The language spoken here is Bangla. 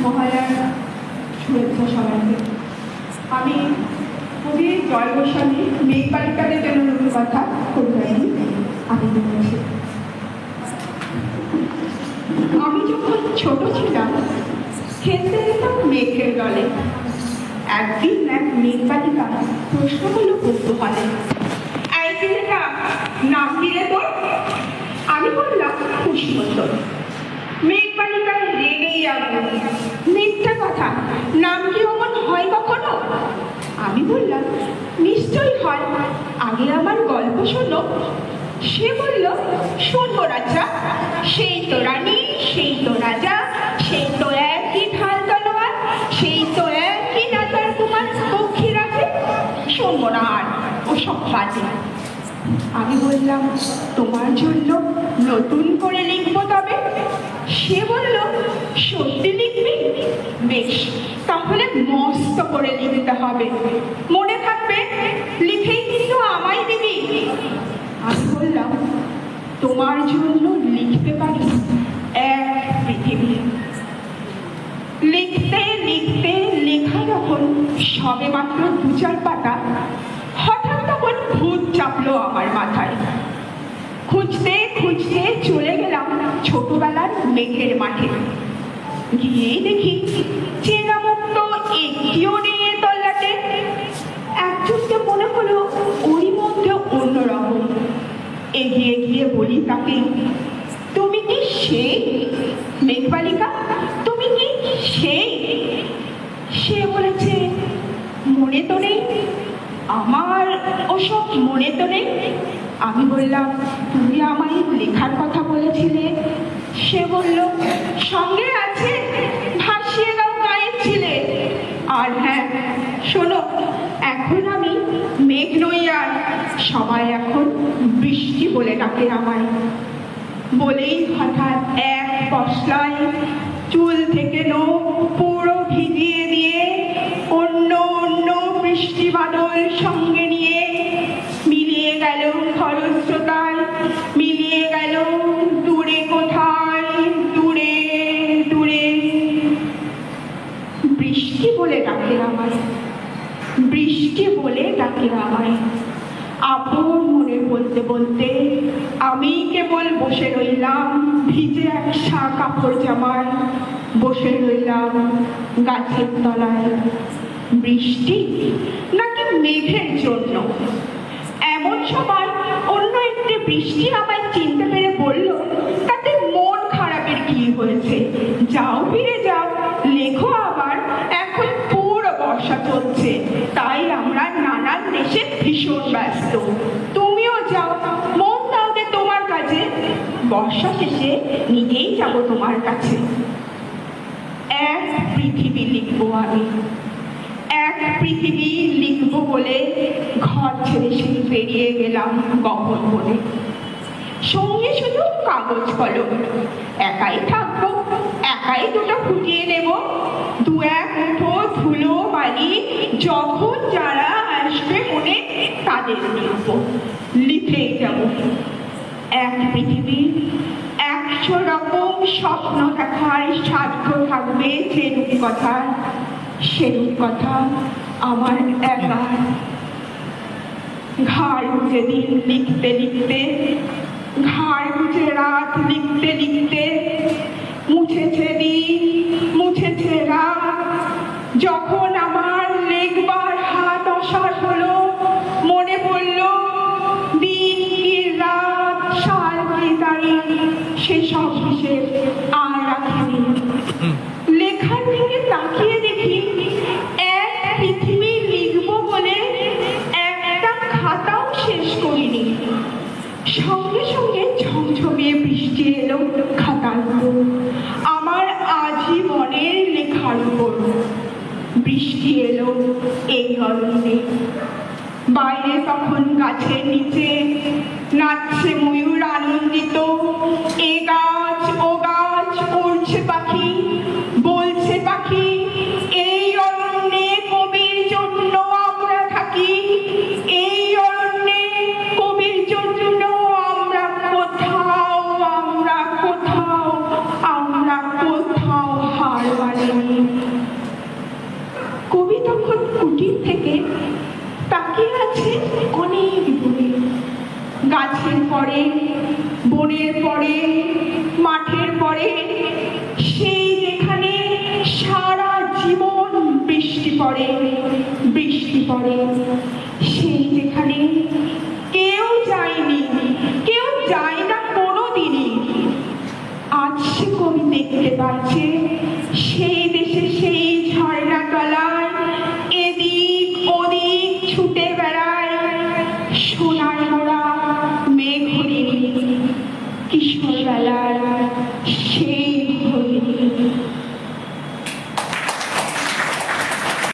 মহালয়ার শুভেচ্ছা সবাইকে। আমি কবি জয় গোস্বামী মেঘ বালিকাদের জন্য নতুন কথা কবিতাটি আবৃত্তি করেছি। আমি যখন ছোট ছিলাম খেলতে যেতাম মেঘের দলে। একদিন এক মেঘ বালিকা প্রশ্ন হলো কৌতূহলে, এই ছেলেটা নাম দিলে তোর? আমি বললাম খুশি মতো। মেঘ বালিকা রেগেই যাবো, মিথ্যা কথা, নাম কি অমন হয় কখনো? আমি বললাম নিশ্চয়ই হয়, আগে আমার গল্প শোনো। সে বলল শুনবো রাজা, সেই তো রানী, সেই তো রাজা, সেই তো একই ঢাল তলোয়ার, সেই তো একই রাজার কুমার পক্ষী রাখে, শুনবো না আর ওসব বাজে। আমি বললাম তোমার জন্য নতুন করে লিখবো তবে। সে বলল সত্যি লিখবি? বেশ, তাহলে মস্ত করে লিখতে হবে, মনে থাকবে, লিখেই কিন্তু আমায় দিবি। আমি বললাম তোমার জন্য লিখতে পারি এক পৃথিবী। লিখতে লিখতে লেখা যখন সবে মাত্র 2-4 পাতা, হঠাৎ তখন ভূত চাপলো আমার মাথায়। খুঁজতে খুঁজতে চলে গেলাম ছোটবেলার মেঘের মাঠে। গিয়েই দেখি চেনা মুখ তো একটিও নেই তল্লাটে। একজনকে মনে হলো ওই মধ্যে অন্যরকম। এগিয়ে গিয়ে বলি তাকে, তুমি কি সেই মেঘ বালিকা? তুমি কি সেই? সে বলেছে মনে তো নেই, আমার ওসব মনে তো নেই। আমি বললাম তুমি আমায় লেখার কথা বলেছিলে। সে বলল সঙ্গে আছে, ভাসিয়ে দাও গায়ের ছিলে। আর হ্যাঁ শোনো, এখন আমি মেঘ নই আর, সবাই এখন বৃষ্টি বলে ডাকে আমায়। বলেই হঠাৎ এক পশলায় চুল থেকে নখ পুরো ভিজিয়ে দিয়ে অন্য অন্য বৃষ্টি বাদল সঙ্গে নিয়ে মিলিয়ে গেল খরস্রোতায়, মিলিয়ে গেল দূরে কোথায়, দূরে দূরে। বৃষ্টি বলে ডাকে আমায়, বৃষ্টি বলে ডাকে আমায়। আপন মনে বলতে বলতে আমি কেবল বসে রইলাম ভিজে এক কাপড় জামায়, বসে রইলাম গাছের তলায়। বৃষ্টি নাকি মেঘের জন্য? এমন সময় অন্য একটি বৃষ্টি আমায় চিনতে পেরে বলল, তাতে মন খারাপের কি হয়েছে, যাও ফিরে যাও, লেখো আবার, এখন পুরো বর্ষা চলছে, তাই আমরা নানান দেশে ভীষণ ব্যস্ত। তুমিও যাও, মন দাও গে তোমার কাছে, বর্ষা শেষে নিজেই যাব তোমার কাছে। এক পৃথিবী লিখবো আমি, এক পৃথিবী লিখবো বলে ঘর ছেড়ে সেই বেরিয়ে গেলাম গহন বনে। সঙ্গে শুধু কাগজ কলম, একাই থাকবো, একাই দুটো ফুটিয়ে নেব, 2-1 মুঠো ধুলো বালি যখন যারা আসবে মনে তাদের লিখবো, লিখেই যাব। এক পৃথিবী, 100 রকম স্বপ্ন দেখার সাধ্য থাকবে যেরূপ কথা, সেরূপ কথা আমার একার। ঘাড় বুঝে দিন লিখতে লিখতে, ঘাড় বুঝে রাত লিখতে লিখতে, মুছেছে দিন, মুছেছে রাত। যখন আমার লেখবার হাত অসাড় হলো, মনে পড়ল দিন কি রাত, সাল কি তারিখ, সেসব হিসেব আর রাখিনি। লেখার দিকে তাকিয়ে দেখি এক পৃথিবী লিখবো বলে একটা খাতাও শেষ করিনি। সঙ্গে সঙ্গে ঝমঝমিয়ে বৃষ্টি এলো খাতার উপর, আমার আজীবনের লেখার উপর। বৃষ্টি এলো এই অরণ্যে। বাইরে তখন গাছের নিচে নাচছে ময়ূর আনন্দিত, এ গাছ ও গাছ উড়ছে পাখি, বলছে পাখি এই অরণ্যে কবির জন্য আমরা থাকি, এই অরণ্যে কবির জন্য আমরা কোথাও, আমরা কোথাও, আমরা কোথাও হার মানি। যায়নি। কবি তখন কুটির থেকে তাকিয়ে আছে অনেক দূরে, গাছের পরে, বনের পরে, মাঠের পরে, সেই যেখানে সারা জীবন বৃষ্টি পড়ে, বৃষ্টি পড়ে, সেই যেখানে কেউ যায়নি, কেউ যায় না কোনোদিনই। আজ সে কবি দেখতে পাচ্ছে